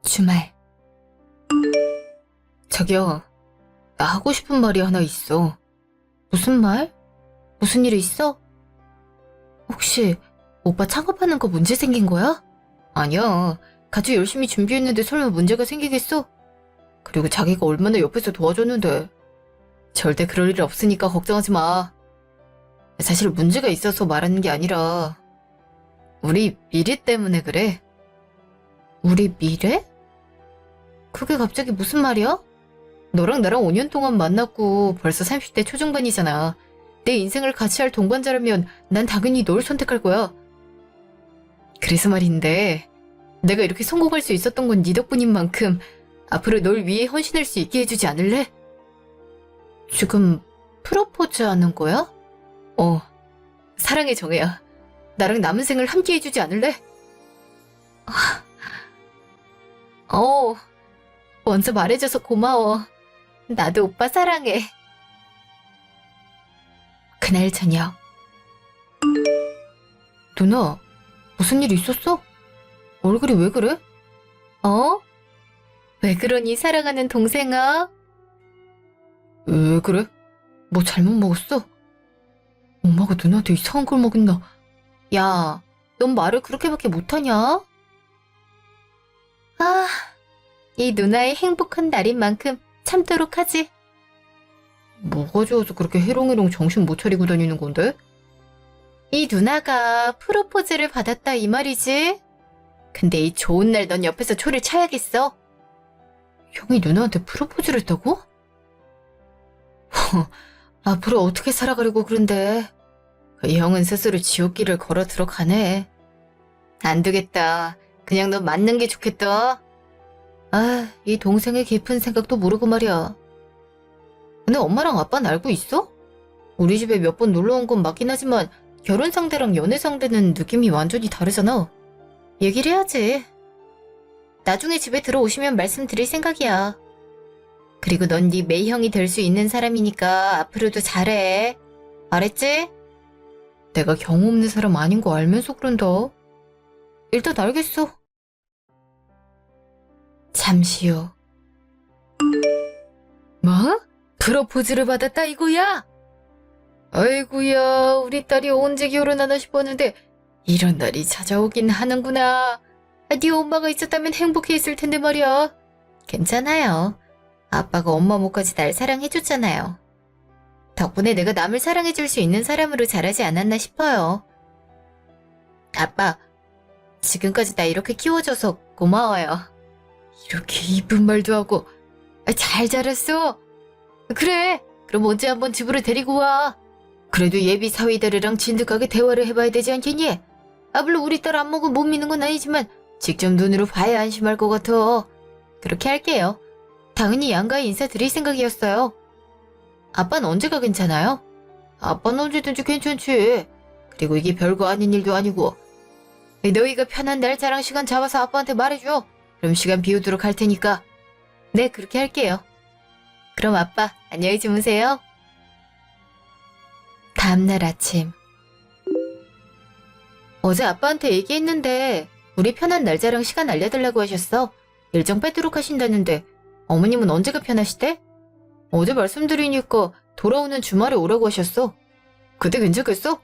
주말. 저기요, 나 하고 싶은 말이 하나 있어. 무슨 말? 무슨 일이 있어? 혹시 오빠 창업하는 거 문제 생긴 거야? 아니야. 같이 열심히 준비했는데 설마 문제가 생기겠어? 그리고 자기가 얼마나 옆에서 도와줬는데. 절대 그럴 일 없으니까 걱정하지 마. 사실 문제가 있어서 말하는 게 아니라 우리 미래 때문에 그래. 우리 미래? 그게 갑자기 무슨 말이야? 너랑 나랑 5년 동안 만났고 벌써 30대 초중반이잖아. 내 인생을 같이 할 동반자라면 난 당연히 널 선택할 거야. 그래서 말인데 내가 이렇게 성공할 수 있었던 건 네 덕분인 만큼 앞으로 널 위해 헌신할 수 있게 해주지 않을래? 지금 프로포즈 하는 거야? 사랑의 정혜야. 나랑 남은 생을 함께 해주지 않을래? 먼저 말해줘서 고마워. 나도 오빠 사랑해. 그날 저녁. 누나, 무슨 일 있었어? 얼굴이 왜 그래? 왜 그러니 사랑하는 동생아? 왜 그래? 뭐 잘못 먹었어? 엄마가 누나한테 이상한 걸 먹였나? 야, 넌 말을 그렇게밖에 못하냐? 이 누나의 행복한 날인 만큼 참도록 하지. 뭐가 좋아서 그렇게 해롱해롱 정신 못 차리고 다니는 건데? 이 누나가 프로포즈를 받았다 이 말이지? 근데 이 좋은 날 넌 옆에서 초를 쳐야겠어. 형이 누나한테 프로포즈를 했다고? 앞으로 어떻게 살아가려고 그런데? 그 형은 스스로 지옥길을 걸어 들어가네. 안 되겠다. 그냥 너 맞는 게 좋겠다. 이 동생의 깊은 생각도 모르고 말이야. 근데 엄마랑 아빠는 알고 있어? 우리 집에 몇 번 놀러 온 건 맞긴 하지만 결혼 상대랑 연애 상대는 느낌이 완전히 다르잖아. 얘기를 해야지. 나중에 집에 들어오시면 말씀드릴 생각이야. 그리고 넌 네 매형이 될 수 있는 사람이니까 앞으로도 잘해. 알았지? 내가 경험 없는 사람 아닌 거 알면서 그런다. 일단 알겠어. 잠시 후. 뭐? 프로포즈를 받았다 이거야? 아이고야, 우리 딸이 언제 결혼하나 싶었는데 이런 날이 찾아오긴 하는구나. 네 엄마가 있었다면 행복해했을 텐데 말이야. 괜찮아요. 아빠가 엄마 못까지 날 사랑해줬잖아요. 덕분에 내가 남을 사랑해줄 수 있는 사람으로 자라지 않았나 싶어요. 아빠, 지금까지 나 이렇게 키워줘서 고마워요. 이렇게 이쁜 말도 하고 잘 자랐어. 그래, 그럼 언제 한번 집으로 데리고 와. 그래도 예비 사위들이랑 진득하게 대화를 해봐야 되지 않겠니? 물론 우리 딸 안목은 못 믿는 건 아니지만 직접 눈으로 봐야 안심할 것 같아. 그렇게 할게요. 당연히 양가에 인사드릴 생각이었어요. 아빠는 언제가 괜찮아요? 아빠는 언제든지 괜찮지. 그리고 이게 별거 아닌 일도 아니고. 너희가 편한 날 자랑 시간 잡아서 아빠한테 말해줘. 그럼 시간 비우도록 할 테니까. 네, 그렇게 할게요. 그럼 아빠, 안녕히 주무세요. 다음날 아침. 어제 아빠한테 얘기했는데 우리 편한 날 자랑 시간 알려달라고 하셨어. 일정 빼도록 하신다는데 어머님은 언제가 편하시대? 어제 말씀드리니까 돌아오는 주말에 오라고 하셨어. 그때 괜찮겠어?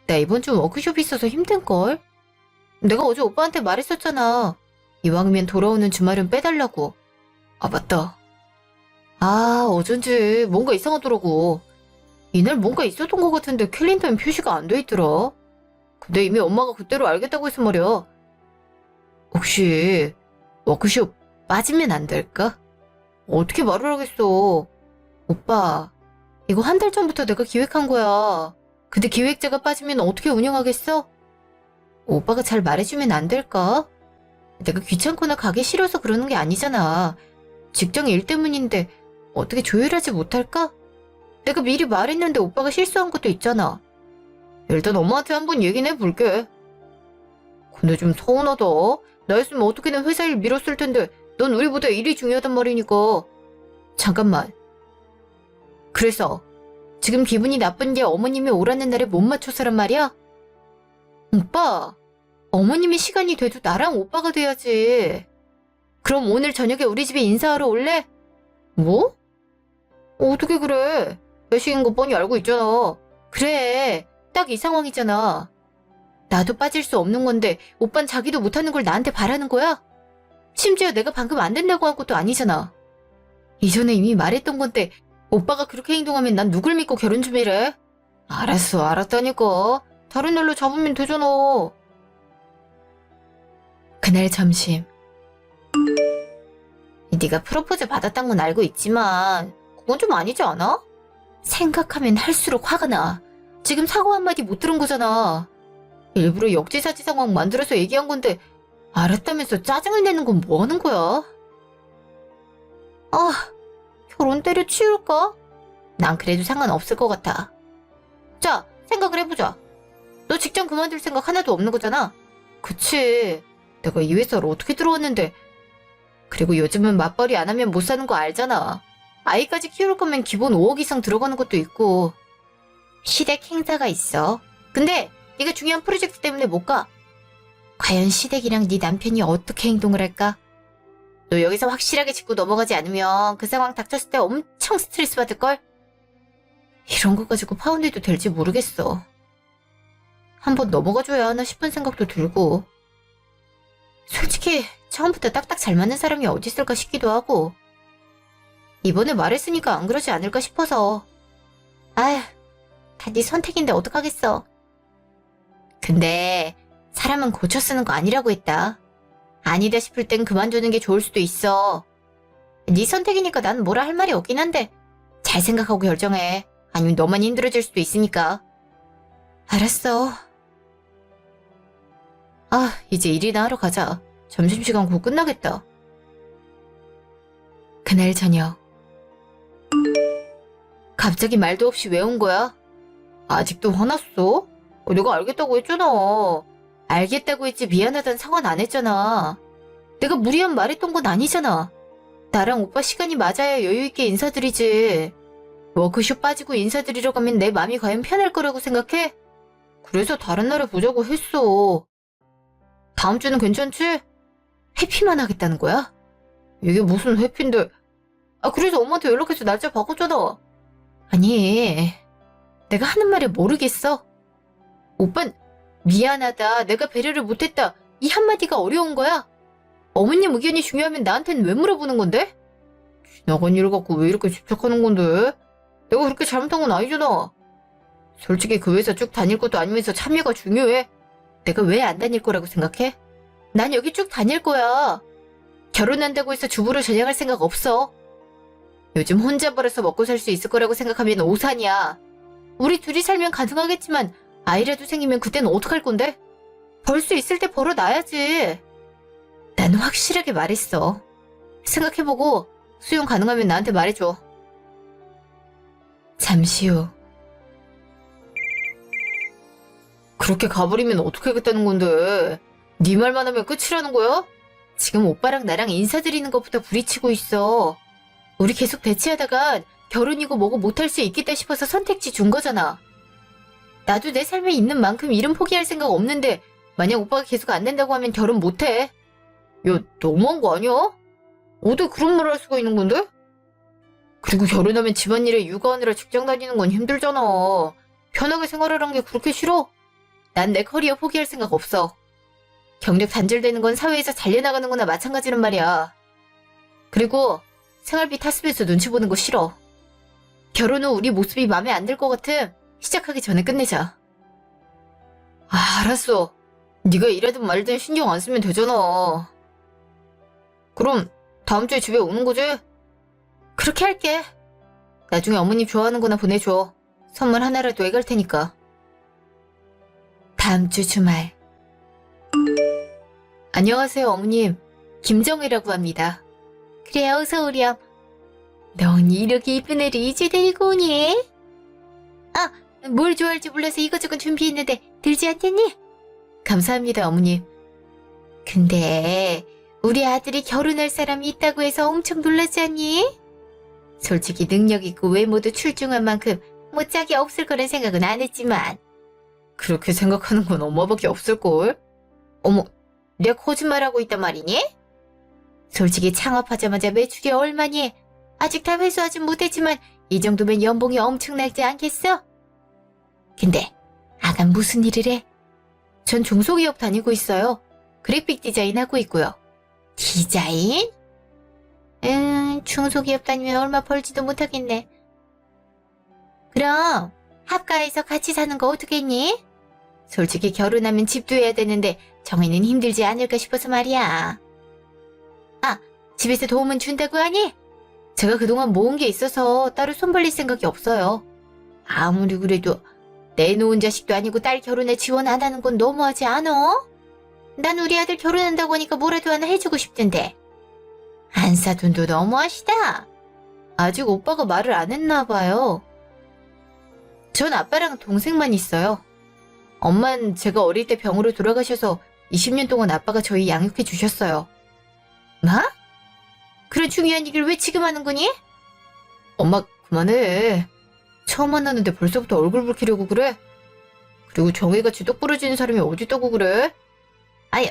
나 이번 주 워크숍 있어서 힘든걸? 내가 어제 오빠한테 말했었잖아. 이왕이면 돌아오는 주말은 빼달라고. 맞다. 어쩐지 뭔가 이상하더라고. 이날 뭔가 있었던 것 같은데 캘린더엔 표시가 안 돼 있더라. 근데 이미 엄마가 그때로 알겠다고 해서 말이야. 혹시 워크숍 빠지면 안 될까? 어떻게 말을 하겠어. 오빠, 이거 한 달 전부터 내가 기획한 거야. 근데 기획자가 빠지면 어떻게 운영하겠어? 오빠가 잘 말해주면 안 될까? 내가 귀찮거나 가기 싫어서 그러는 게 아니잖아. 직장 일 때문인데 어떻게 조율하지 못할까? 내가 미리 말했는데 오빠가 실수한 것도 있잖아. 일단 엄마한테 한번 얘기는 해볼게. 근데 좀 서운하다. 나였으면 어떻게든 회사 일 미뤘을 텐데 넌 우리보다 일이 중요하단 말이니까. 잠깐만. 그래서 지금 기분이 나쁜 게 어머님이 오라는 날에 못 맞춰서란 말이야? 오빠, 어머님이 시간이 돼도 나랑 오빠가 돼야지. 그럼 오늘 저녁에 우리 집에 인사하러 올래? 뭐? 어떻게 그래? 여식인 거 뻔히 알고 있잖아. 그래, 딱 이 상황이잖아. 나도 빠질 수 없는 건데 오빤 자기도 못하는 걸 나한테 바라는 거야? 심지어 내가 방금 안 된다고 한 것도 아니잖아. 이전에 이미 말했던 건데 오빠가 그렇게 행동하면 난 누굴 믿고 결혼 준비를 해? 알았어, 알았다니까. 다른 날로 잡으면 되잖아. 그날 점심. 네가 프로포즈 받았단 건 알고 있지만 그건 좀 아니지 않아? 생각하면 할수록 화가 나. 지금 사과 한마디 못 들은 거잖아. 일부러 역지사지 상황 만들어서 얘기한 건데 알았다면서 짜증을 내는 건 뭐 하는 거야? 아, 결혼 때려치울까? 난 그래도 상관없을 것 같아. 자, 생각을 해보자. 너 직장 그만둘 생각 하나도 없는 거잖아. 그치. 내가 이 회사로 어떻게 들어왔는데. 그리고 요즘은 맞벌이 안 하면 못 사는 거 알잖아. 아이까지 키울 거면 기본 5억 이상 들어가는 것도 있고. 시댁 행사가 있어. 근데 네가 중요한 프로젝트 때문에 못 가. 과연 시댁이랑 네 남편이 어떻게 행동을 할까? 너 여기서 확실하게 짚고 넘어가지 않으면 그 상황 닥쳤을 때 엄청 스트레스 받을걸? 이런 거 가지고 파혼해도 될지 모르겠어. 한번 넘어가줘야 하나 싶은 생각도 들고. 솔직히 처음부터 딱딱 잘 맞는 사람이 어디 있을까 싶기도 하고. 이번에 말했으니까 안 그러지 않을까 싶어서. 아휴, 다 네 선택인데 어떡하겠어. 근데 사람은 고쳐 쓰는 거 아니라고 했다. 아니다 싶을 땐 그만두는 게 좋을 수도 있어. 네 선택이니까 난 뭐라 할 말이 없긴 한데 잘 생각하고 결정해. 아니면 너만 힘들어질 수도 있으니까. 알았어. 아, 이제 일이나 하러 가자. 점심시간 곧 끝나겠다. 그날 저녁. 갑자기 말도 없이 왜 온 거야? 아직도 화났어? 내가 알겠다고 했잖아. 알겠다고 했지 미안하다는 상관 안 했잖아. 내가 무리한 말했던 건 아니잖아. 나랑 오빠 시간이 맞아야 여유있게 인사드리지. 워크숍 빠지고 인사드리러 가면 내 맘이 과연 편할 거라고 생각해? 그래서 다른 날에 보자고 했어. 다음 주는 괜찮지? 회피만 하겠다는 거야? 이게 무슨 회피인데. 아, 그래서 엄마한테 연락해서 날짜 바꿨잖아. 아니, 내가 하는 말에 모르겠어. 오빤 미안하다, 내가 배려를 못했다, 이 한마디가 어려운 거야. 어머님 의견이 중요하면 나한테는 왜 물어보는 건데? 지나간 일 갖고 왜 이렇게 집착하는 건데? 내가 그렇게 잘못한 건 아니잖아. 솔직히 그 회사 쭉 다닐 것도 아니면서 참여가 중요해. 내가 왜 안 다닐 거라고 생각해? 난 여기 쭉 다닐 거야. 결혼한다고 해서 주부로 전향할 생각 없어. 요즘 혼자 벌어서 먹고 살 수 있을 거라고 생각하면 오산이야. 우리 둘이 살면 가능하겠지만 아이라도 생기면 그땐 어떡할 건데? 벌 수 있을 때 벌어놔야지. 난 확실하게 말했어. 생각해보고 수용 가능하면 나한테 말해줘. 잠시 후. 그렇게 가버리면 어떻게 하겠다는 건데? 네 말만 하면 끝이라는 거야? 지금 오빠랑 나랑 인사드리는 것부터 부딪히고 있어. 우리 계속 대치하다가 결혼이고 뭐고 못할 수 있겠다 싶어서 선택지 준 거잖아. 나도 내 삶에 있는 만큼 일은 포기할 생각 없는데 만약 오빠가 계속 안 된다고 하면 결혼 못해. 야, 너무한 거 아니야? 어떻게 그런 말을 할 수가 있는 건데? 그리고 결혼하면 집안일에 육아하느라 직장 다니는 건 힘들잖아. 편하게 생활하는 게 그렇게 싫어? 난 내 커리어 포기할 생각 없어. 경력 단절되는 건 사회에서 잘려나가는 거나 마찬가지란 말이야. 그리고 생활비 타습해서 눈치 보는 거 싫어. 결혼 후 우리 모습이 마음에 안 들 것 같음 시작하기 전에 끝내자. 아, 알았어. 네가 이래든 말든 신경 안 쓰면 되잖아. 그럼 다음 주에 집에 오는 거지? 그렇게 할게. 나중에 어머님 좋아하는 거나 보내줘. 선물 하나라도 해갈 테니까. 다음 주 주말. 안녕하세요, 어머님. 김정혜라고 합니다. 그래, 어서 오렴. 넌 이렇게 이쁜 애를 이제 데리고 오니? 아, 뭘 좋아할지 몰라서 이것저것 준비했는데 들지 않겠니? 감사합니다, 어머님. 근데 우리 아들이 결혼할 사람이 있다고 해서 엄청 놀랐지 않니? 솔직히 능력 있고 외모도 출중한 만큼 뭐 짝이 없을 거란 생각은 안 했지만. 그렇게 생각하는 건 엄마밖에 없을걸? 어머, 내가 거짓말하고 있단 말이니? 솔직히 창업하자마자 매출이 얼마니? 아직 다 회수하진 못했지만 이 정도면 연봉이 엄청나지 않겠어? 근데 아간 무슨 일을 해? 전 중소기업 다니고 있어요. 그래픽 디자인 하고 있고요. 디자인? 중소기업 다니면 얼마 벌지도 못하겠네. 그럼 합가해서 같이 사는 거 어떻겠니? 솔직히 결혼하면 집도 해야 되는데 정희는 힘들지 않을까 싶어서 말이야. 아, 집에서 도움은 준다고 하니? 제가 그동안 모은 게 있어서 따로 손 벌릴 생각이 없어요. 아무리 그래도 내놓은 자식도 아니고 딸 결혼에 지원 안 하는 건 너무하지 않어? 난 우리 아들 결혼한다고 하니까 뭐라도 하나 해주고 싶던데. 안 사돈도 너무하시다. 아직 오빠가 말을 안 했나 봐요. 전 아빠랑 동생만 있어요. 엄만 제가 어릴 때 병으로 돌아가셔서 20년 동안 아빠가 저희 양육해 주셨어요. 뭐? 그런 중요한 얘기를 왜 지금 하는 거니? 엄마 그만해. 처음 만났는데 벌써부터 얼굴 붉히려고 그래? 그리고 정혜같이 똑 부러지는 사람이 어딨다고 그래? 아유,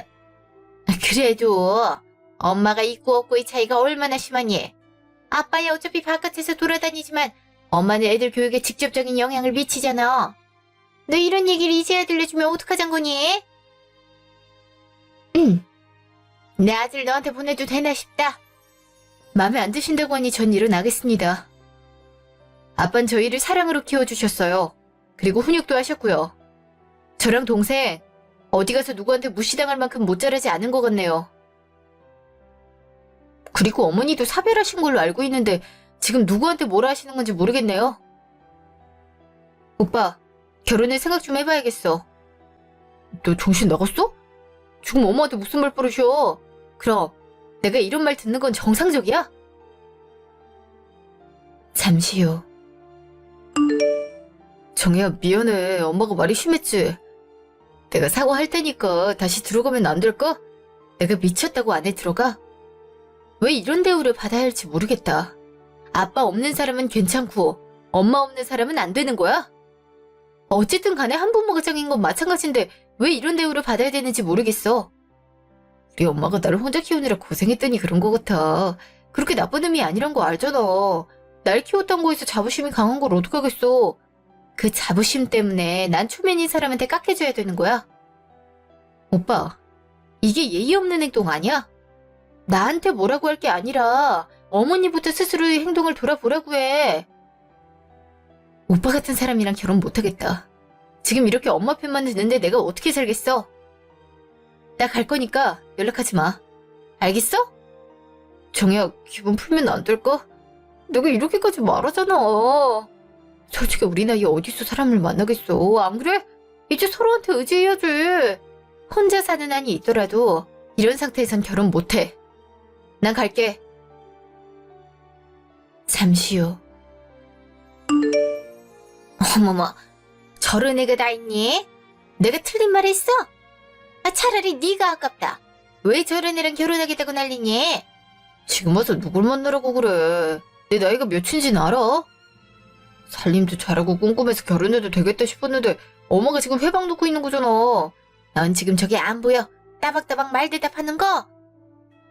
그래도 엄마가 있고 없고의 차이가 얼마나 심하니? 아빠야 어차피 바깥에서 돌아다니지만 엄마는 애들 교육에 직접적인 영향을 미치잖아. 너 이런 얘기를 이제야 들려주면 어떡하잔 거니? 내 아들 너한테 보내도 되나 싶다. 마음에 안 드신다고 하니 전 일어나겠습니다. 아빤 저희를 사랑으로 키워주셨어요. 그리고 훈육도 하셨고요. 저랑 동생 어디 가서 누구한테 무시당할 만큼 못 자라지 않은 것 같네요. 그리고 어머니도 사별하신 걸로 알고 있는데 지금 누구한테 뭐라 하시는 건지 모르겠네요. 오빠, 결혼할 생각 좀 해봐야겠어. 너 정신 나갔어? 지금 엄마한테 무슨 말 버릇이여? 그럼 내가 이런 말 듣는 건 정상적이야? 잠시 후. 정혜야, 미안해. 엄마가 말이 심했지? 내가 사과할 테니까 다시 들어가면 안 될까? 내가 미쳤다고 안에 들어가? 왜 이런 대우를 받아야 할지 모르겠다. 아빠 없는 사람은 괜찮고 엄마 없는 사람은 안 되는 거야? 어쨌든 간에 한부모가 짱인 건 마찬가지인데 왜 이런 대우를 받아야 되는지 모르겠어. 우리 엄마가 나를 혼자 키우느라 고생했더니 그런 거 같아. 그렇게 나쁜 의미 아니란 거 알잖아. 날 키웠던 거에서 자부심이 강한 걸 어떡하겠어. 그 자부심 때문에 난 초면인 사람한테 깎여줘야 되는 거야. 오빠, 이게 예의 없는 행동 아니야? 나한테 뭐라고 할 게 아니라 어머니부터 스스로의 행동을 돌아보라고 해. 오빠 같은 사람이랑 결혼 못하겠다. 지금 이렇게 엄마 편만 듣는데 내가 어떻게 살겠어? 나 갈 거니까 연락하지 마. 알겠어? 정혜야, 기분 풀면 안 될까? 내가 이렇게까지 말하잖아. 솔직히 우리 나이에 어디서 사람을 만나겠어. 안 그래? 이제 서로한테 의지해야지. 혼자 사는 한이 있더라도 이런 상태에선 결혼 못해. 난 갈게. 잠시 후. 어머머, 저런 애가 다 있니? 내가 틀린 말 했어? 차라리 네가 아깝다. 왜 저런 애랑 결혼하겠다고 난리니? 지금 와서 누굴 만나라고 그래. 내 나이가 몇인지는 알아? 살림도 잘하고 꼼꼼해서 결혼해도 되겠다 싶었는데 엄마가 지금 회방 놓고 있는 거잖아. 넌 지금 저게 안 보여? 따박따박 말 대답하는 거?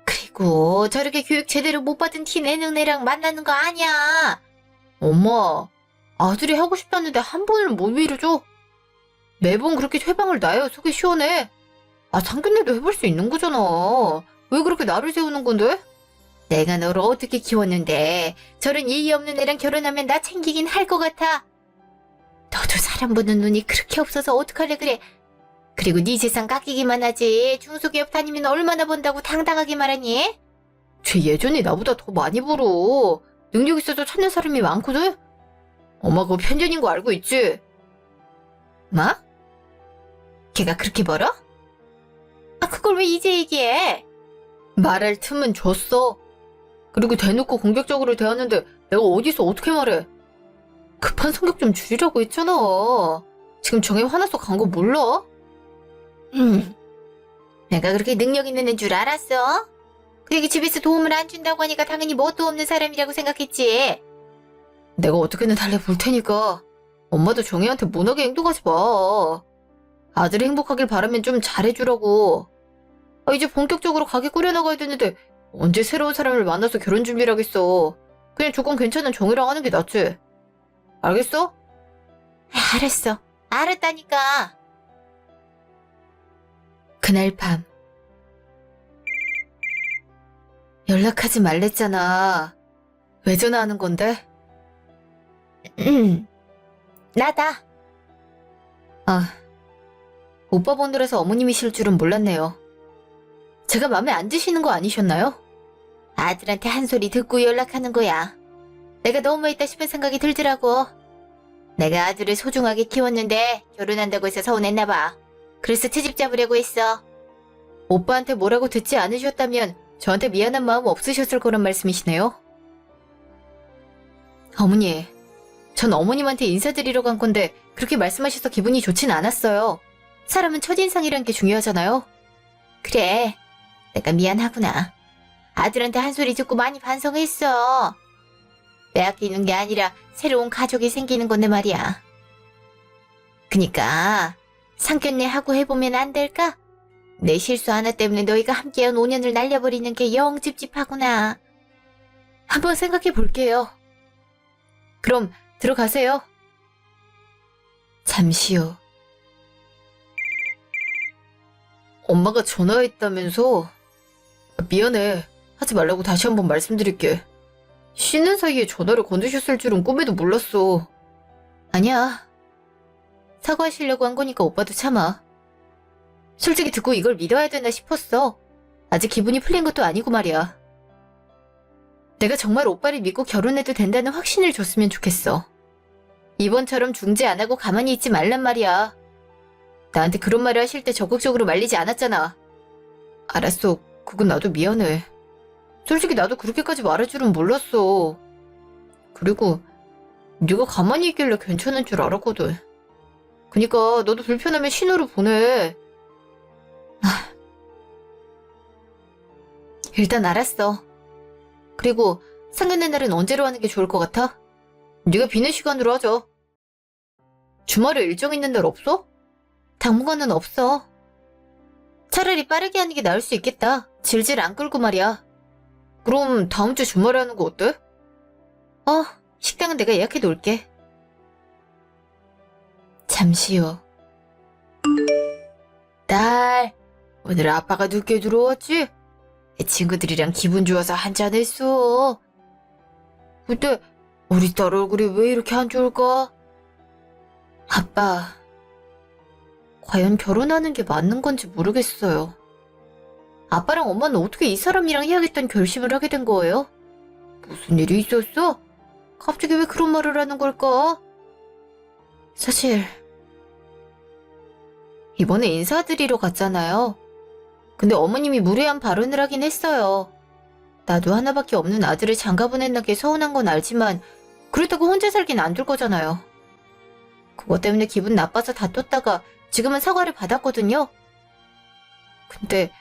그리고 저렇게 교육 제대로 못 받은 티 내는 애랑 만나는 거 아니야. 엄마, 아들이 하고 싶다는데 한 번을 못 밀어줘? 매번 그렇게 회방을 놔야 속이 시원해. 상견례도 해볼 수 있는 거잖아. 왜 그렇게 나를 세우는 건데? 내가 너를 어떻게 키웠는데 저런 예의 없는 애랑 결혼하면 나 챙기긴 할 것 같아. 너도 사람 보는 눈이 그렇게 없어서 어떡하려 그래. 그리고 네 재산 깎이기만 하지 중소기업 다니면 얼마나 번다고 당당하게 말하니? 쟤 예전에 나보다 더 많이 벌어. 능력 있어서 찾는 사람이 많거든? 엄마 그거 편견인 거 알고 있지? 뭐? 걔가 그렇게 벌어? 그걸 왜 이제 얘기해? 말할 틈은 줬어. 그리고 대놓고 공격적으로 대하는데 내가 어디서 어떻게 말해? 급한 성격 좀 줄이라고 했잖아. 지금 정혜 화나서 간 거 몰라? 내가 그렇게 능력 있는 애인 줄 알았어? 그리고 집에서 도움을 안 준다고 하니까 당연히 뭣도 없는 사람이라고 생각했지. 내가 어떻게든 달래볼 테니까 엄마도 정혜한테 못하게 행동하지 마. 아들이 행복하길 바라면 좀 잘해주라고. 이제 본격적으로 가게 꾸려나가야 되는데 언제 새로운 사람을 만나서 결혼 준비를 하겠어. 그냥 조건 괜찮은 정이랑 하는 게 낫지. 알겠어? 알았어. 알았다니까. 그날 밤. 연락하지 말랬잖아. 왜 전화하는 건데? 나다. 아, 오빠 번호라서 어머님이실 줄은 몰랐네요. 제가 마음에 안 드시는 거 아니셨나요? 아들한테 한 소리 듣고 연락하는 거야. 내가 너무했다 싶은 생각이 들더라고. 내가 아들을 소중하게 키웠는데 결혼한다고 해서 서운했나 봐. 그래서 트집 잡으려고 했어. 오빠한테 뭐라고 듣지 않으셨다면 저한테 미안한 마음 없으셨을 거란 말씀이시네요. 어머니, 전 어머님한테 인사드리러 간 건데 그렇게 말씀하셔서 기분이 좋진 않았어요. 사람은 첫인상이란 게 중요하잖아요. 그래, 내가 미안하구나. 아들한테 한 소리 듣고 많이 반성했어. 빼앗기는 게 아니라 새로운 가족이 생기는 건데 말이야. 그니까 상견례 하고 해보면 안 될까? 내 실수 하나 때문에 너희가 함께한 5년을 날려버리는 게 영 찝찝하구나. 한번 생각해 볼게요. 그럼 들어가세요. 잠시 후. 엄마가 전화했다면서? 미안해. 하지 말라고 다시 한번 말씀드릴게. 쉬는 사이에 전화를 건드셨을 줄은 꿈에도 몰랐어. 아니야. 사과하시려고 한 거니까 오빠도 참아. 솔직히 듣고 이걸 믿어야 되나 싶었어. 아직 기분이 풀린 것도 아니고 말이야. 내가 정말 오빠를 믿고 결혼해도 된다는 확신을 줬으면 좋겠어. 이번처럼 중재 안 하고 가만히 있지 말란 말이야. 나한테 그런 말을 하실 때 적극적으로 말리지 않았잖아. 알았어. 그건 나도 미안해. 솔직히 나도 그렇게까지 말할 줄은 몰랐어. 그리고 네가 가만히 있길래 괜찮은 줄 알았거든. 그니까 너도 불편하면 신호를 보내. 일단 알았어. 그리고 상견례 날은 언제로 하는 게 좋을 것 같아? 네가 비는 시간으로 하자. 주말에 일정 있는 날 없어? 당분간은 없어. 차라리 빠르게 하는 게 나을 수 있겠다. 질질 안 끌고 말이야. 그럼 다음 주 주말에 하는 거 어때? 식당은 내가 예약해 놓을게. 잠시 후. 딸, 오늘 아빠가 늦게 들어왔지? 친구들이랑 기분 좋아서 한잔했어. 근데 우리 딸 얼굴이 왜 이렇게 안 좋을까? 아빠, 과연 결혼하는 게 맞는 건지 모르겠어요. 아빠랑 엄마는 어떻게 이 사람이랑 해야겠다는 결심을 하게 된 거예요? 무슨 일이 있었어? 갑자기 왜 그런 말을 하는 걸까? 사실 이번에 인사드리러 갔잖아요. 근데 어머님이 무례한 발언을 하긴 했어요. 나도 하나밖에 없는 아들을 장가 보냈는 게 서운한 건 알지만 그렇다고 혼자 살긴 안 둘 거잖아요. 그것 때문에 기분 나빠서 다퉜다가 지금은 사과를 받았거든요. 근데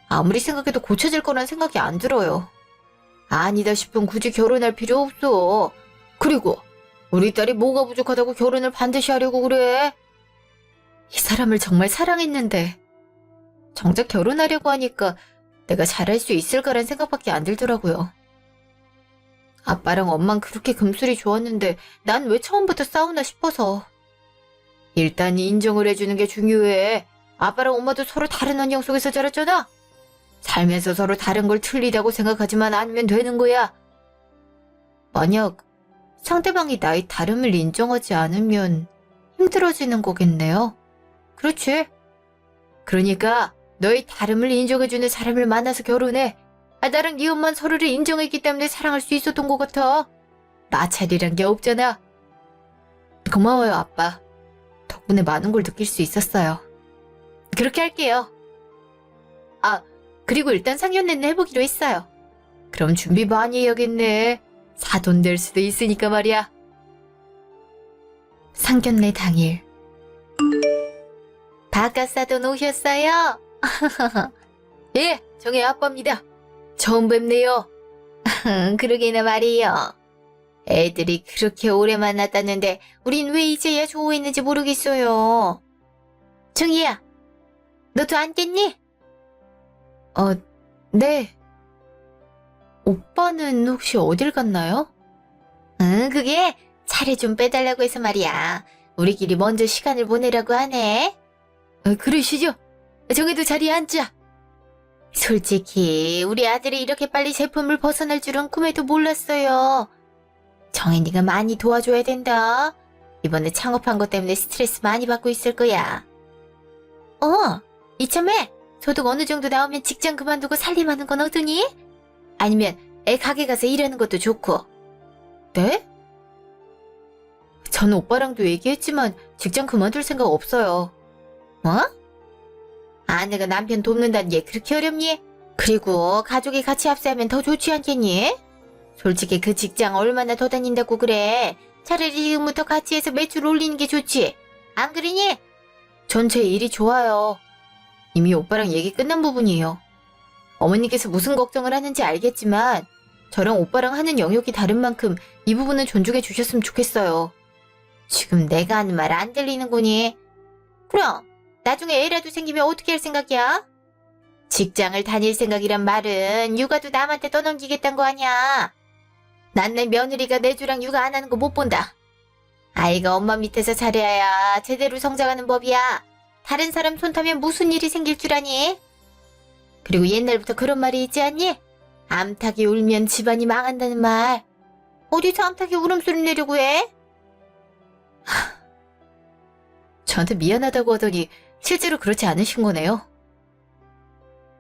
아무리 생각해도 고쳐질 거란 생각이 안 들어요. 아니다 싶으면 굳이 결혼할 필요 없어. 그리고 우리 딸이 뭐가 부족하다고 결혼을 반드시 하려고 그래? 이 사람을 정말 사랑했는데 정작 결혼하려고 하니까 내가 잘할 수 있을까란 생각밖에 안 들더라고요. 아빠랑 엄만 그렇게 금술이 좋았는데 난 왜 처음부터 싸우나 싶어서. 일단 인정을 해주는 게 중요해. 아빠랑 엄마도 서로 다른 환경 속에서 자랐잖아. 살면서 서로 다른 걸 틀리다고 생각하지만 않으면 되는 거야. 만약 상대방이 나의 다름을 인정하지 않으면 힘들어지는 거겠네요. 그렇지? 그러니까 너의 다름을 인정해주는 사람을 만나서 결혼해. 나랑 네 엄마는 서로를 인정했기 때문에 사랑할 수 있었던 것 같아. 마찰이란 게 없잖아. 고마워요, 아빠. 덕분에 많은 걸 느낄 수 있었어요. 그렇게 할게요. 그리고 일단 상견례는 해보기로 했어요. 그럼 준비 많이 해야겠네. 사돈 될 수도 있으니까 말이야. 상견례 당일. 바깥사돈 오셨어요? 예, 정혜 아빠입니다. 처음 뵙네요. 그러게나 말이에요. 애들이 그렇게 오래 만났다는데 우린 왜 이제야 좋아했는지 모르겠어요. 정희야, 너도 안 깼니? 네. 오빠는 혹시 어딜 갔나요? 응, 그게 차를 좀 빼달라고 해서 말이야. 우리끼리 먼저 시간을 보내라고 하네. 그러시죠? 저기도 자리에 앉자. 솔직히 우리 아들이 이렇게 빨리 제품을 벗어날 줄은 꿈에도 몰랐어요. 정인이가 많이 도와줘야 된다. 이번에 창업한 것 때문에 스트레스 많이 받고 있을 거야. 이참에 소득 어느 정도 나오면 직장 그만두고 살림하는 건 어떠니? 아니면 애 가게 가서 일하는 것도 좋고. 네? 저는 오빠랑도 얘기했지만 직장 그만둘 생각 없어요. 뭐? 아내가 남편 돕는다는 게 그렇게 어렵니? 그리고 가족이 같이 합세하면 더 좋지 않겠니? 솔직히 그 직장 얼마나 더 다닌다고 그래. 차라리 지금부터 같이 해서 매출 올리는 게 좋지. 안 그러니? 전 제 일이 좋아요. 이미 오빠랑 얘기 끝난 부분이에요. 어머니께서 무슨 걱정을 하는지 알겠지만 저랑 오빠랑 하는 영역이 다른 만큼 이 부분은 존중해 주셨으면 좋겠어요. 지금 내가 하는 말 안 들리는구니. 그럼 나중에 애라도 생기면 어떻게 할 생각이야? 직장을 다닐 생각이란 말은 육아도 남한테 떠넘기겠다는 거 아니야. 난 내 며느리가 내주랑 육아 안 하는 거 못 본다. 아이가 엄마 밑에서 잘해야 제대로 성장하는 법이야. 다른 사람 손 타면 무슨 일이 생길 줄 아니? 그리고 옛날부터 그런 말이 있지 않니? 암탉이 울면 집안이 망한다는 말. 어디서 암탉이 울음소리 내려고 해? 저한테 미안하다고 하더니 실제로 그렇지 않으신 거네요.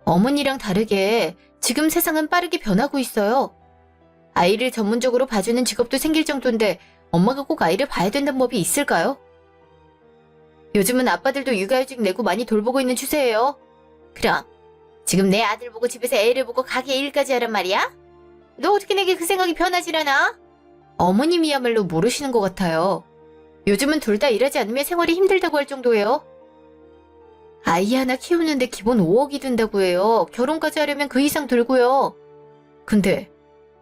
어머니랑 다르게 지금 세상은 빠르게 변하고 있어요. 아이를 전문적으로 봐주는 직업도 생길 정도인데 엄마가 꼭 아이를 봐야 된다는 법이 있을까요? 요즘은 아빠들도 육아휴직 내고 많이 돌보고 있는 추세예요. 그럼 지금 내 아들 보고 집에서 애를 보고 가게 일까지 하란 말이야? 너 어떻게 내게 그 생각이 변하질 않아? 어머님이야말로 모르시는 것 같아요. 요즘은 둘 다 일하지 않으면 생활이 힘들다고 할 정도예요. 아이 하나 키우는데 기본 5억이 든다고 해요. 결혼까지 하려면 그 이상 들고요. 근데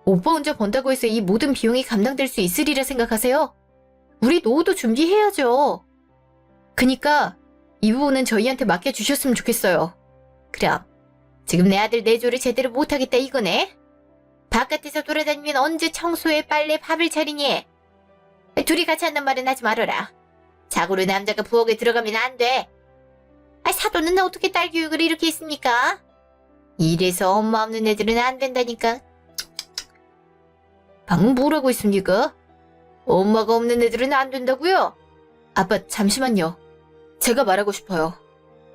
오빠 혼자 번다고 해서 이 모든 비용이 감당될 수 있으리라 생각하세요? 우리 노후도 준비해야죠. 그니까 이 부분은 저희한테 맡겨주셨으면 좋겠어요. 그럼 지금 내 아들 내조를 제대로 못하겠다 이거네? 바깥에서 돌아다니면 언제 청소해 빨래 밥을 차리니? 둘이 같이 한단 말은 하지 말아라. 자고로 남자가 부엌에 들어가면 안 돼. 사돈은 어떻게 딸 교육을 이렇게 했습니까? 이래서 엄마 없는 애들은 안 된다니까. 방금 뭐라고 했습니까? 엄마가 없는 애들은 안 된다고요? 아빠 잠시만요. 제가 말하고 싶어요.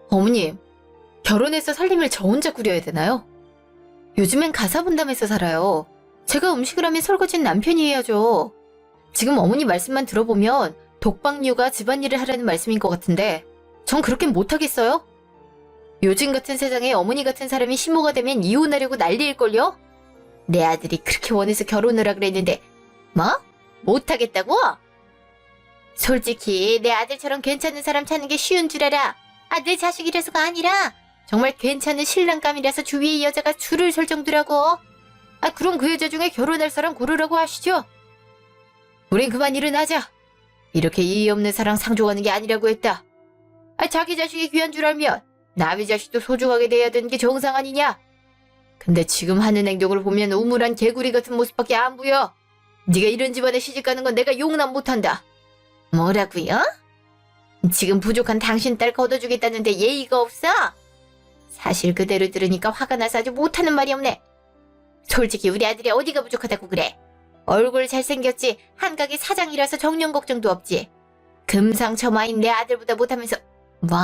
어머님, 결혼해서 살림을 저 혼자 꾸려야 되나요? 요즘엔 가사분담해서 살아요. 제가 음식을 하면 설거지는 남편이 해야죠. 지금 어머니 말씀만 들어보면 독박육아 집안일을 하라는 말씀인 것 같은데 전 그렇게 못하겠어요? 요즘 같은 세상에 어머니 같은 사람이 시모가 되면 이혼하려고 난리일걸요? 내 아들이 그렇게 원해서 결혼을 하라 그랬는데 뭐? 못하겠다고? 솔직히 내 아들처럼 괜찮은 사람 찾는 게 쉬운 줄 알아. 내 자식이라서가 아니라 정말 괜찮은 신랑감이라서 주위의 여자가 줄을 설 정도라고. 그럼 그 여자 중에 결혼할 사람 고르라고 하시죠. 우린 그만 일어나자. 이렇게 이의 없는 사랑 상종하는 게 아니라고 했다. 자기 자식이 귀한 줄 알면 남의 자식도 소중하게 대해야 되는 게 정상 아니냐? 근데 지금 하는 행동을 보면 우물한 개구리 같은 모습밖에 안 보여. 네가 이런 집안에 시집가는 건 내가 용납 못한다. 뭐라고요? 지금 부족한 당신 딸 걷어주겠다는데 예의가 없어? 사실 그대로 들으니까 화가 나서 아주 못하는 말이 없네. 솔직히 우리 아들이 어디가 부족하다고 그래? 얼굴 잘생겼지 한가게 사장이라서 정년 걱정도 없지. 금상첨화인 내 아들보다 못하면서 뭐?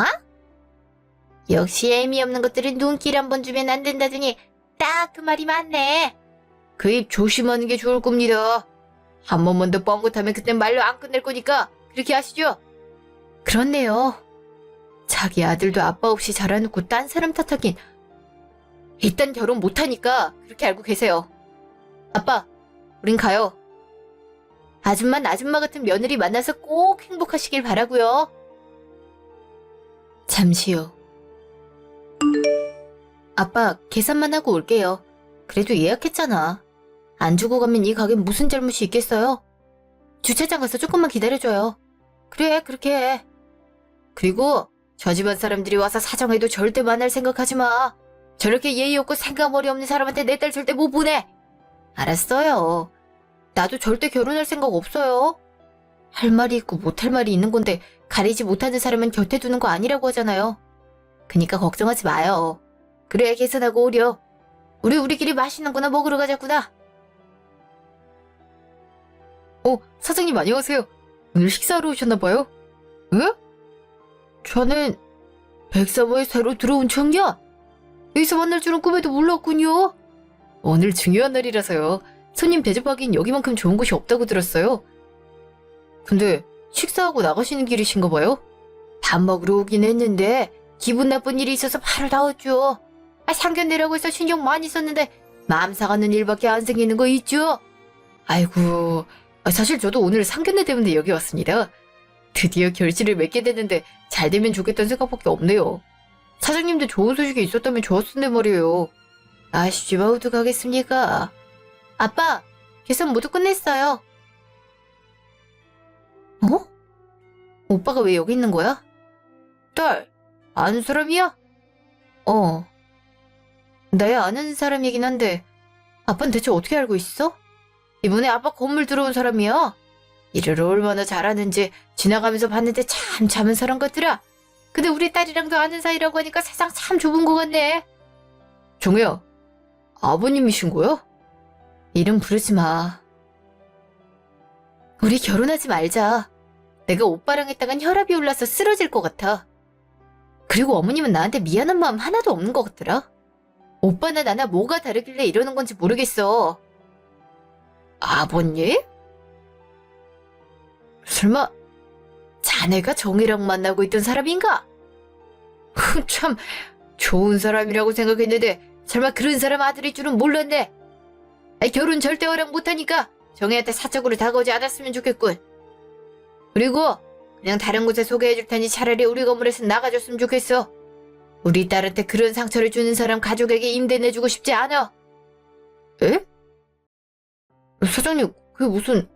역시 애미 없는 것들은 눈길 한번 주면 안 된다더니 딱 그 말이 맞네. 그 입 조심하는 게 좋을 겁니다. 한 번만 더 뻥긋하면 그땐 말로 안 끝낼 거니까 그렇게 하시죠. 그렇네요. 자기 아들도 아빠 없이 자라놓고 딴 사람 탓하긴. 일단 결혼 못하니까 그렇게 알고 계세요. 아빠, 우린 가요. 아줌마는 아줌마 같은 며느리 만나서 꼭 행복하시길 바라고요. 잠시요. 아빠, 계산만 하고 올게요. 그래도 예약했잖아. 안 주고 가면 이 가게는 무슨 잘못이 있겠어요? 주차장 가서 조금만 기다려줘요. 그래, 그렇게 해. 그리고 저 집안 사람들이 와서 사정해도 절대 만날 생각하지 마. 저렇게 예의 없고 생각머리 없는 사람한테 내 딸 절대 못 보내. 알았어요. 나도 절대 결혼할 생각 없어요. 할 말이 있고 못할 말이 있는 건데 가리지 못하는 사람은 곁에 두는 거 아니라고 하잖아요. 그니까 걱정하지 마요. 그래야 계산하고 오려. 우리끼리 맛있는 거나 먹으러 가자꾸나. 사장님 안녕하세요. 오늘 식사하러 오셨나봐요? 응? 저는 백사모에 새로 들어온 청년. 여기서 만날 줄은 꿈에도 몰랐군요. 오늘 중요한 날이라서요. 손님 대접하기엔 여기만큼 좋은 곳이 없다고 들었어요. 근데 식사하고 나가시는 길이신가 봐요? 밥 먹으러 오긴 했는데 기분 나쁜 일이 있어서 바로 나왔죠. 상견례라고 해서 신경 많이 썼는데 마음 상하는 일밖에 안 생기는 거 있죠? 아이고, 사실 저도 오늘 상견례 때문에 여기 왔습니다. 드디어 결실을 맺게 됐는데 잘 되면 좋겠다는 생각밖에 없네요. 사장님도 좋은 소식이 있었다면 좋았을 텐데 말이에요. 아쉽지만 어떡하겠습니까? 아빠, 계산 모두 끝냈어요. 오빠가 왜 여기 있는 거야? 딸, 아는 사람이야? 나야 아는 사람이긴 한데 아빠는 대체 어떻게 알고 있어? 이번에 아빠 건물 들어온 사람이야. 일을 얼마나 잘하는지 지나가면서 봤는데 참 참은 사람 같더라. 근데 우리 딸이랑도 아는 사이라고 하니까 세상 참 좁은 것 같네. 종혜야, 아버님이신 거야? 이름 부르지 마. 우리 결혼하지 말자. 내가 오빠랑 했다간 혈압이 올라서 쓰러질 것 같아. 그리고 어머님은 나한테 미안한 마음 하나도 없는 것 같더라. 오빠나 나나 뭐가 다르길래 이러는 건지 모르겠어. 아버님? 설마 자네가 정혜랑 만나고 있던 사람인가? 참 좋은 사람이라고 생각했는데 설마 그런 사람 아들일 줄은 몰랐네. 결혼 절대 허락 못하니까 정혜한테 사적으로 다가오지 않았으면 좋겠군. 그리고 그냥 다른 곳에 소개해줄 테니 차라리 우리 건물에서 나가줬으면 좋겠어. 우리 딸한테 그런 상처를 주는 사람 가족에게 임대 내주고 싶지 않아. 에? 사장님, 그게 무슨...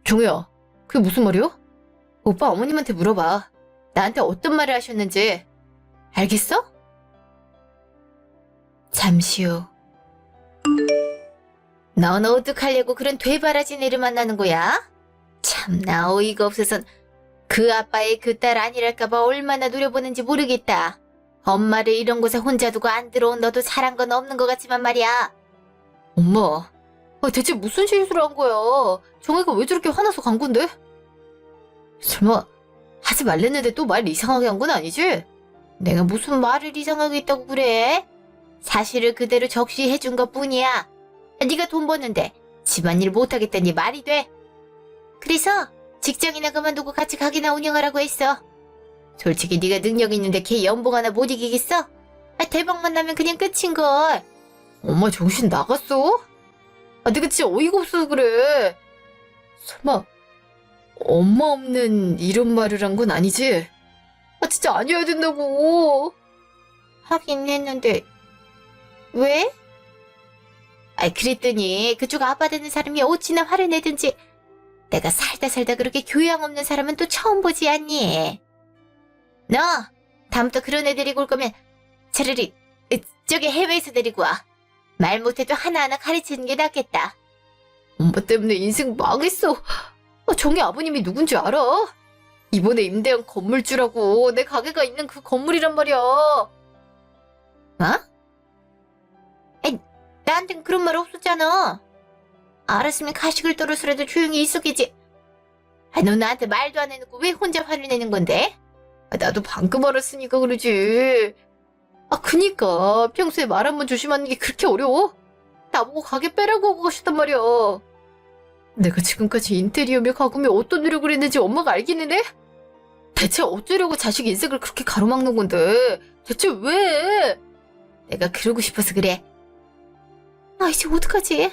정혜야, 그게 무슨 말이야? 오빠 어머님한테 물어봐. 나한테 어떤 말을 하셨는지. 알겠어? 잠시 후. 넌 어떡하려고 그런 되바라진 애를 만나는 거야? 참나 어이가 없어선 그 아빠의 그 딸 아니랄까봐 얼마나 노려보는지 모르겠다. 엄마를 이런 곳에 혼자 두고 안 들어온 너도 잘한 건 없는 것 같지만 말이야. 엄마, 대체 무슨 실수를 한 거야? 정혜가 왜 저렇게 화나서 간 건데? 설마 하지 말랬는데 또 말 이상하게 한 건 아니지? 내가 무슨 말을 이상하게 했다고 그래? 사실을 그대로 적시해준 것뿐이야. 네가 돈 버는데 집안일 못하겠다니 말이 돼? 그래서 직장이나 그만두고 같이 가게나 운영하라고 했어. 솔직히 네가 능력 있는데 걔 연봉 하나 못 이기겠어? 대박만 나면 그냥 끝인걸. 엄마 정신 나갔어? 내가 진짜 어이가 없어서 그래. 설마 엄마 없는 이런 말을 한 건 아니지? 진짜 아니어야 된다고. 하긴 했는데 왜? 그랬더니 그쪽 아빠 되는 사람이 어찌나 화를 내든지 내가 살다 그렇게 교양 없는 사람은 또 처음 보지 않니? 너 다음부터 그런 애 데리고 올 거면 차라리 저기 해외에서 데리고 와. 말 못해도 하나하나 가르치는 게 낫겠다. 엄마 때문에 인생 망했어. 정혜 아버님이 누군지 알아? 이번에 임대한 건물주라고. 내 가게가 있는 그 건물이란 말이야. 나한텐 그런 말 없었잖아. 알았으면 가식을 떨어서라도 조용히 있었겠지. 너 나한테 말도 안 해놓고 왜 혼자 화를 내는 건데? 나도 방금 알았으니까 그러지. 그니까 평소에 말 한 번 조심하는 게 그렇게 어려워? 나보고 가게 빼라고 하고 가셨단 말이야. 내가 지금까지 인테리어며 가구며 어떤 노력을 했는지 엄마가 알기는 해? 대체 어쩌려고 자식 인생을 그렇게 가로막는 건데? 대체 왜? 내가 그러고 싶어서 그래. 이제 어떡하지?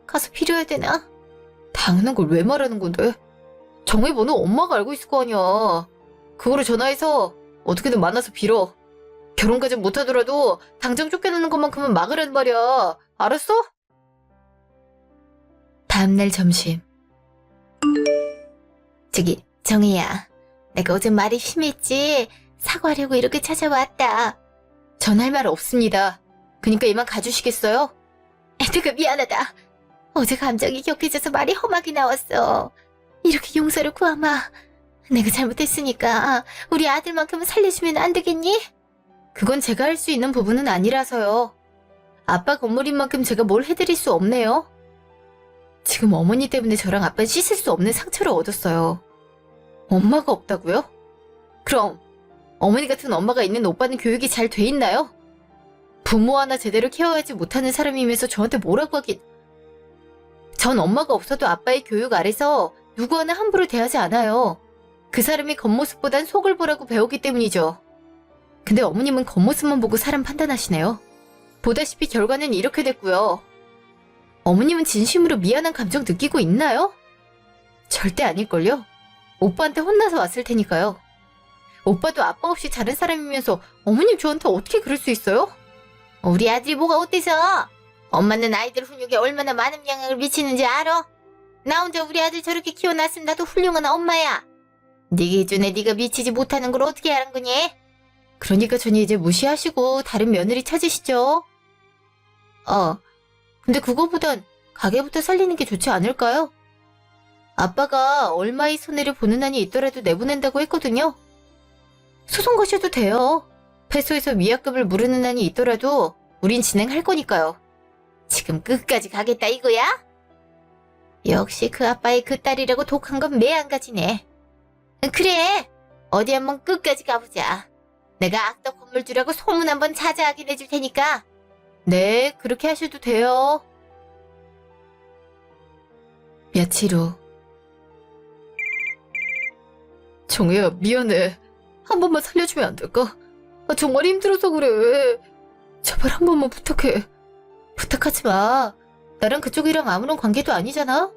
가서 빌어야 되나? 당연한 걸 왜 말하는 건데? 정혜 번호 엄마가 알고 있을 거 아니야. 그거를 전화해서 어떻게든 만나서 빌어. 결혼까지 못하더라도 당장 쫓겨나는 것만큼은 막으라는 말이야. 알았어? 다음날 점심. 저기 정혜야, 내가 어제 말이 심했지? 사과하려고 이렇게 찾아왔다. 전할 말 없습니다. 그니까 이만 가주시겠어요? 내가 미안하다. 어제 감정이 격해져서 말이 험하게 나왔어. 이렇게 용서를 구하마. 내가 잘못했으니까 우리 아들만큼은 살려주면 안 되겠니? 그건 제가 할 수 있는 부분은 아니라서요. 아빠 건물인 만큼 제가 뭘 해드릴 수 없네요. 지금 어머니 때문에 저랑 아빠는 씻을 수 없는 상처를 얻었어요. 엄마가 없다고요? 그럼 어머니 같은 엄마가 있는 오빠는 교육이 잘 돼 있나요? 부모 하나 제대로 케어하지 못하는 사람이면서 저한테 뭐라고 하긴. 전 엄마가 없어도 아빠의 교육 아래서 누구 하나 함부로 대하지 않아요. 그 사람이 겉모습보단 속을 보라고 배우기 때문이죠. 근데 어머님은 겉모습만 보고 사람 판단하시네요. 보다시피 결과는 이렇게 됐고요. 어머님은 진심으로 미안한 감정 느끼고 있나요? 절대 아닐걸요? 오빠한테 혼나서 왔을 테니까요. 오빠도 아빠 없이 자른 사람이면서 어머님 저한테 어떻게 그럴 수 있어요? 우리 아들이 뭐가 어때서? 엄마는 아이들 훈육에 얼마나 많은 영향을 미치는지 알아? 나 혼자 우리 아들 저렇게 키워놨으면 나도 훌륭한 엄마야. 네 기준에 네가 미치지 못하는 걸 어떻게 하는 거니? 그러니까 전이 이제 무시하시고 다른 며느리 찾으시죠. 근데 그거보단 가게부터 살리는 게 좋지 않을까요? 아빠가 얼마의 손해를 보는 한이 있더라도 내보낸다고 했거든요. 소송 거셔도 돼요. 패소해서 위약금을 물으는 한이 있더라도 우린 진행할 거니까요. 지금 끝까지 가겠다 이거야? 역시 그 아빠의 그 딸이라고 독한 건 매한가지네. 그래, 어디 한번 끝까지 가보자. 내가 악덕 건물주라고 소문 한번 자자하게 내줄 테니까. 네, 그렇게 하셔도 돼요. 며칠 후. 정혜야, 미안해. 한 번만 살려주면 안 될까? 정말 힘들어서 그래. 제발 한 번만 부탁해. 부탁하지 마. 나랑 그쪽이랑 아무런 관계도 아니잖아.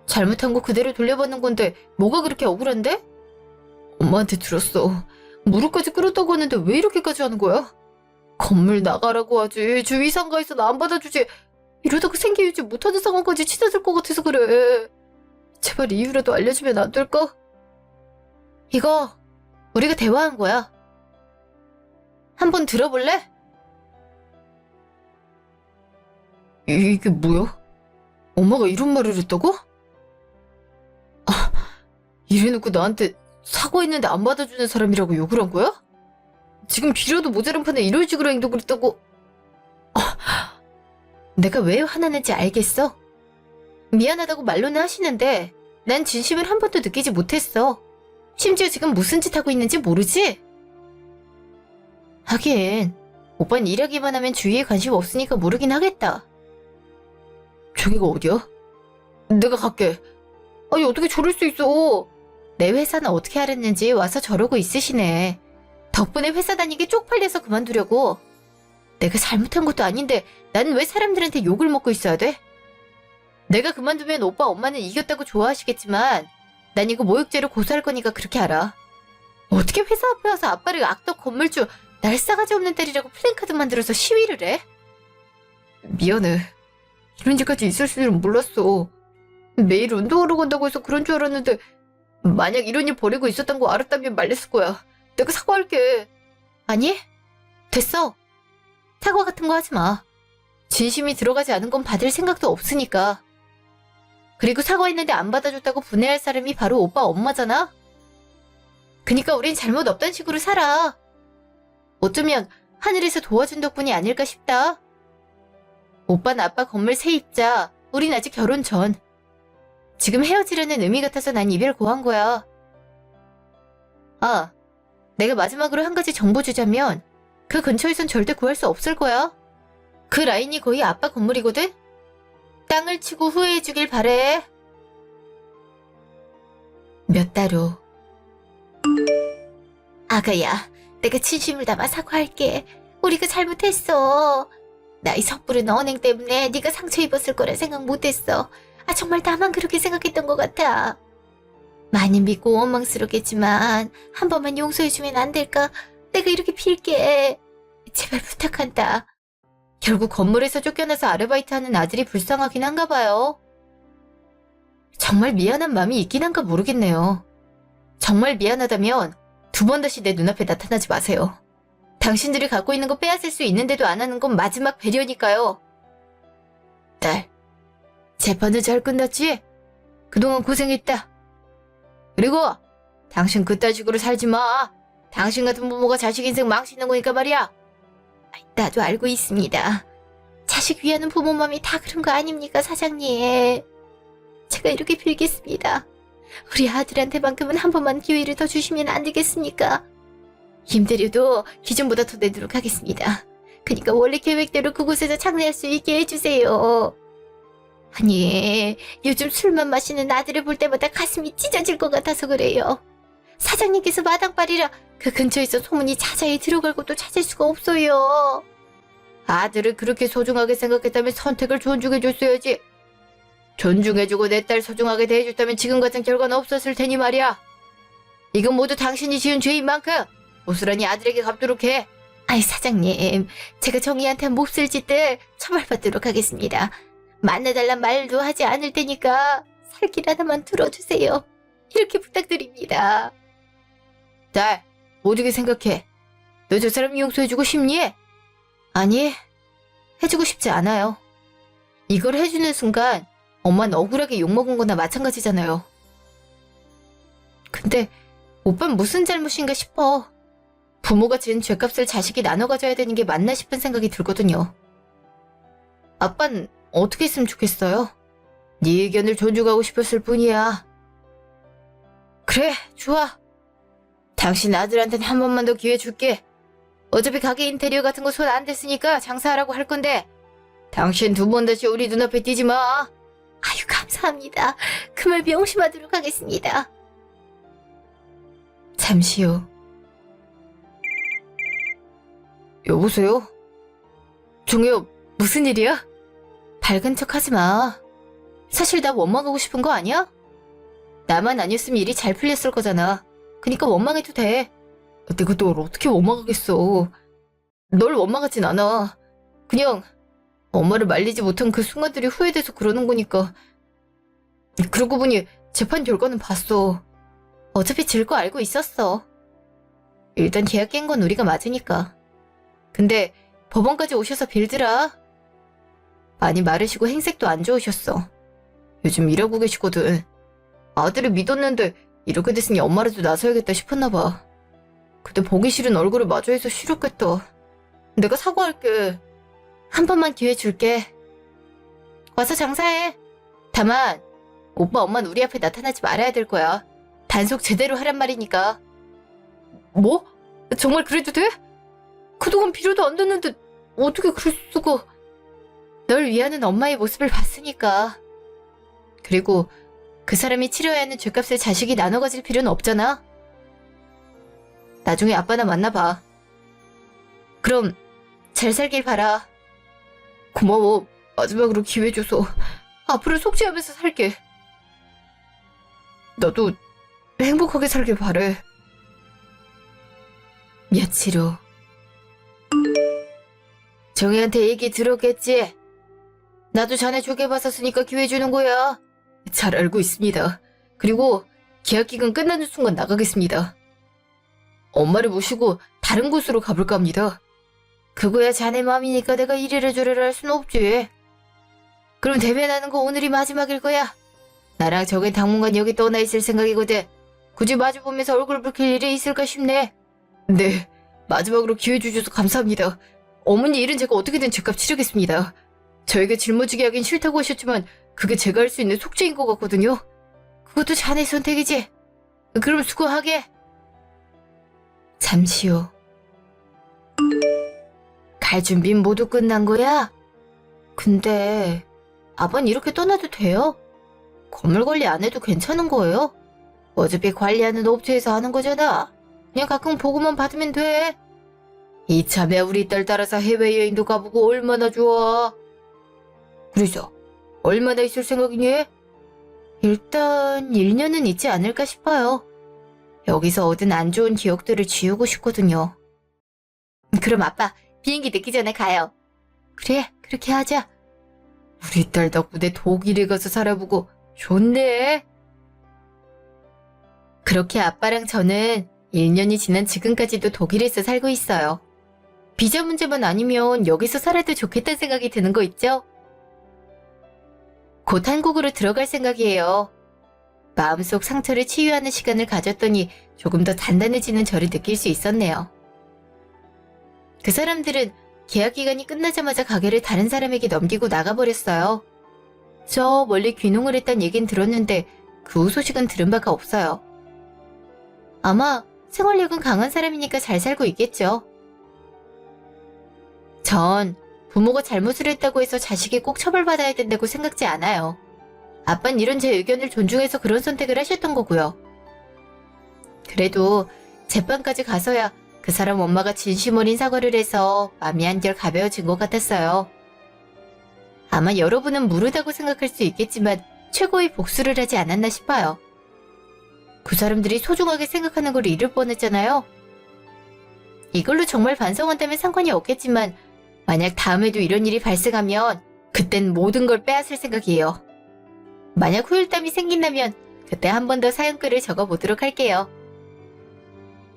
잘못한 거 그대로 돌려받는 건데 뭐가 그렇게 억울한데? 엄마한테 들었어. 무릎까지 꿇었다고 하는데 왜 이렇게까지 하는 거야? 건물 나가라고 하지. 주위 상가에서 나 안 받아주지. 이러다가 생계 유지 못하는 상황까지 치닫을 것 같아서 그래. 제발 이유라도 알려주면 안 될까? 이거 우리가 대화한 거야. 한번 들어볼래? 이게 뭐야? 엄마가 이런 말을 했다고? 이래놓고 나한테 사과했는데 안 받아주는 사람이라고 욕을 한 거야? 지금 빌어도 모자란 판에 이런 식으로 행동을 했다고? 내가 왜 화나는지 알겠어? 미안하다고 말로는 하시는데 난 진심을 한 번도 느끼지 못했어. 심지어 지금 무슨 짓 하고 있는지 모르지? 하긴 오빤 일하기만 하면 주위에 관심 없으니까 모르긴 하겠다. 저기가 어디야? 내가 갈게. 아니 어떻게 저럴 수 있어. 내 회사는 어떻게 알았는지 와서 저러고 있으시네. 덕분에 회사 다니기 쪽팔려서 그만두려고. 내가 잘못한 것도 아닌데 난 왜 사람들한테 욕을 먹고 있어야 돼? 내가 그만두면 오빠 엄마는 이겼다고 좋아하시겠지만 난 이거 모욕죄로 고소할 거니까 그렇게 알아. 어떻게 회사 앞에 와서 아빠를 악덕 건물주 날 싸가지 없는 딸이라고 플랜카드 만들어서 시위를 해? 미안해. 이런 일까지 있을 줄은 몰랐어. 매일 운동하러 간다고 해서 그런 줄 알았는데 만약 이런 일 벌이고 있었던 거 알았다면 말렸을 거야. 내가 사과할게. 아니? 됐어. 사과 같은 거 하지 마. 진심이 들어가지 않은 건 받을 생각도 없으니까. 그리고 사과했는데 안 받아줬다고 분해할 사람이 바로 오빠 엄마잖아? 그니까 우린 잘못 없단 식으로 살아. 어쩌면 하늘에서 도와준 덕분이 아닐까 싶다. 오빠는 아빠 건물 세입자, 우린 아직 결혼 전. 지금 헤어지려는 의미 같아서 난 이별 고한 거야. 내가 마지막으로 한 가지 정보 주자면 그 근처에선 절대 구할 수 없을 거야. 그 라인이 거의 아빠 건물이거든? 땅을 치고 후회해주길 바래. 몇 달 후. 아가야, 내가 진심을 담아 사과할게. 우리가 잘못했어. 나이 섣부른 언행 때문에 네가 상처 입었을 거라 생각 못했어. 정말 나만 그렇게 생각했던 것 같아. 많이 믿고 원망스럽겠지만 한 번만 용서해주면 안 될까? 내가 이렇게 빌게. 제발 부탁한다. 결국 건물에서 쫓겨나서 아르바이트하는 아들이 불쌍하긴 한가 봐요. 정말 미안한 마음이 있긴 한가 모르겠네요. 정말 미안하다면 두 번 다시 내 눈앞에 나타나지 마세요. 당신들이 갖고 있는 거 빼앗을 수 있는데도 안 하는 건 마지막 배려니까요. 재판은 잘 끝났지? 그동안 고생했다. 그리고 당신 그딴 식으로 살지 마. 당신 같은 부모가 자식 인생 망치는 거니까 말이야. 나도 알고 있습니다. 자식 위하는 부모 마음이 다 그런 거 아닙니까, 사장님? 제가 이렇게 빌겠습니다. 우리 아들한테만큼은 한 번만 기회를 더 주시면 안 되겠습니까? 임대료도 기존보다 더 내도록 하겠습니다. 그러니까 원래 계획대로 그곳에서 장사할 수 있게 해주세요. 아니, 요즘 술만 마시는 아들을 볼 때마다 가슴이 찢어질 것 같아서 그래요. 사장님께서 마당발이라 그 근처에서 소문이 자자히 들어갈 곳도 찾을 수가 없어요. 아들을 그렇게 소중하게 생각했다면 선택을 존중해줬어야지. 존중해주고 내 딸 소중하게 대해줬다면 지금 같은 결과는 없었을 테니 말이야. 이건 모두 당신이 지은 죄인 만큼 고스란히 아들에게 갚도록 해. 아이, 사장님, 제가 정의한테 몹쓸 짓들 처벌받도록 하겠습니다. 만나달란 말도 하지 않을 테니까 살 길 하나만 들어주세요. 이렇게 부탁드립니다. 딸, 어떻게 생각해? 너 저 사람 용서해주고 싶니? 아니, 해주고 싶지 않아요. 이걸 해주는 순간 엄마는 억울하게 욕먹은 거나 마찬가지잖아요. 근데 오빠는 무슨 잘못인가 싶어. 부모가 지은 죄값을 자식이 나눠 가져야 되는 게 맞나 싶은 생각이 들거든요. 아빤 어떻게 했으면 좋겠어요? 네 의견을 존중하고 싶었을 뿐이야. 그래, 좋아. 당신 아들한테는 한 번만 더 기회 줄게. 어차피 가게 인테리어 같은 거 손 안 댔으니까 장사하라고 할 건데 당신 두 번 다시 우리 눈앞에 띄지 마. 아유, 감사합니다. 그 말 명심하도록 하겠습니다. 잠시 후. 여보세요? 종효, 무슨 일이야? 밝은 척 하지 마. 사실 나 원망하고 싶은 거 아니야? 나만 아니었으면 일이 잘 풀렸을 거잖아. 그니까 원망해도 돼. 내가 널 어떻게 원망하겠어. 널 원망하진 않아. 그냥 엄마를 말리지 못한 그 순간들이 후회돼서 그러는 거니까. 그러고 보니 재판 결과는 봤어. 어차피 질 거 알고 있었어. 일단 계약 깬 건 우리가 맞으니까. 근데 법원까지 오셔서 빌드라. 많이 마르시고 행색도 안 좋으셨어. 요즘 일하고 계시거든. 아들을 믿었는데 이렇게 됐으니 엄마라도 나서야겠다 싶었나 봐. 그때 보기 싫은 얼굴을 마주해서 싫었겠다. 내가 사과할게. 한 번만 기회 줄게. 와서 장사해. 다만 오빠 엄마는 우리 앞에 나타나지 말아야 될 거야. 단속 제대로 하란 말이니까. 뭐? 정말 그래도 돼? 그동안 필요도 안 됐는데 어떻게 그럴 수가. 널 위하는 엄마의 모습을 봤으니까. 그리고 그 사람이 치러야 하는 죄값을 자식이 나눠 가질 필요는 없잖아. 나중에 아빠나 만나봐. 그럼 잘 살길 바라. 고마워. 마지막으로 기회 줘서. 앞으로 속죄하면서 살게. 나도 행복하게 살길 바래. 며칠 후. 정희한테 얘기 들었겠지? 나도 자네 조개봤었으니까 기회 주는 거야. 잘 알고 있습니다. 그리고 계약 기간 끝나는 순간 나가겠습니다. 엄마를 모시고 다른 곳으로 가볼까 합니다. 그거야 자네 마음이니까 내가 이래라 저래라 할 순 없지. 그럼 대면하는 거 오늘이 마지막일 거야. 나랑 정희 당분간 여기 떠나 있을 생각이거든. 굳이 마주보면서 얼굴 붉힐 일이 있을까 싶네. 네, 마지막으로 기회 주셔서 감사합니다. 어머니 일은 제가 어떻게든 제값 치르겠습니다. 저에게 짊어지게 하긴 싫다고 하셨지만 그게 제가 할 수 있는 속죄인 것 같거든요. 그것도 자네 선택이지. 그럼 수고하게. 잠시 후. 갈 준비는 모두 끝난 거야? 근데 아빠는 이렇게 떠나도 돼요? 건물 관리 안 해도 괜찮은 거예요? 어차피 관리하는 업체에서 하는 거잖아. 그냥 가끔 보고만 받으면 돼. 이참에 우리 딸 따라서 해외여행도 가보고 얼마나 좋아. 그래서 얼마나 있을 생각이니? 일단 1년은 있지 않을까 싶어요. 여기서 얻은 안 좋은 기억들을 지우고 싶거든요. 그럼 아빠 비행기 늦기 전에 가요. 그래, 그렇게 하자. 우리 딸 덕분에 독일에 가서 살아보고 좋네. 그렇게 아빠랑 저는 1년이 지난 지금까지도 독일에서 살고 있어요. 비자 문제만 아니면 여기서 살아도 좋겠다는 생각이 드는 거 있죠? 곧 곧 한국으로 들어갈 생각이에요. 마음속 상처를 치유하는 시간을 가졌더니 조금 더 단단해지는 저를 느낄 수 있었네요. 그 사람들은 계약 기간이 끝나자마자 가게를 다른 사람에게 넘기고 나가버렸어요. 저 멀리 귀농을 했단 얘긴 들었는데 그 후 소식은 들은 바가 없어요. 아마 생활력은 강한 사람이니까 잘 살고 있겠죠. 전 부모가 잘못을 했다고 해서 자식이 꼭 처벌받아야 된다고 생각지 않아요. 아빠는 이런 제 의견을 존중해서 그런 선택을 하셨던 거고요. 그래도 재판까지 가서야 그 사람 엄마가 진심 어린 사과를 해서 마음이 한결 가벼워진 것 같았어요. 아마 여러분은 무르다고 생각할 수 있겠지만 최고의 복수를 하지 않았나 싶어요. 그 사람들이 소중하게 생각하는 걸 잃을 뻔했잖아요. 이걸로 정말 반성한다면 상관이 없겠지만 만약 다음에도 이런 일이 발생하면 그땐 모든 걸 빼앗을 생각이에요. 만약 후일담이 생긴다면 그때 한 번 더 사연글을 적어보도록 할게요.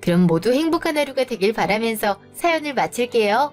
그럼 모두 행복한 하루가 되길 바라면서 사연을 마칠게요.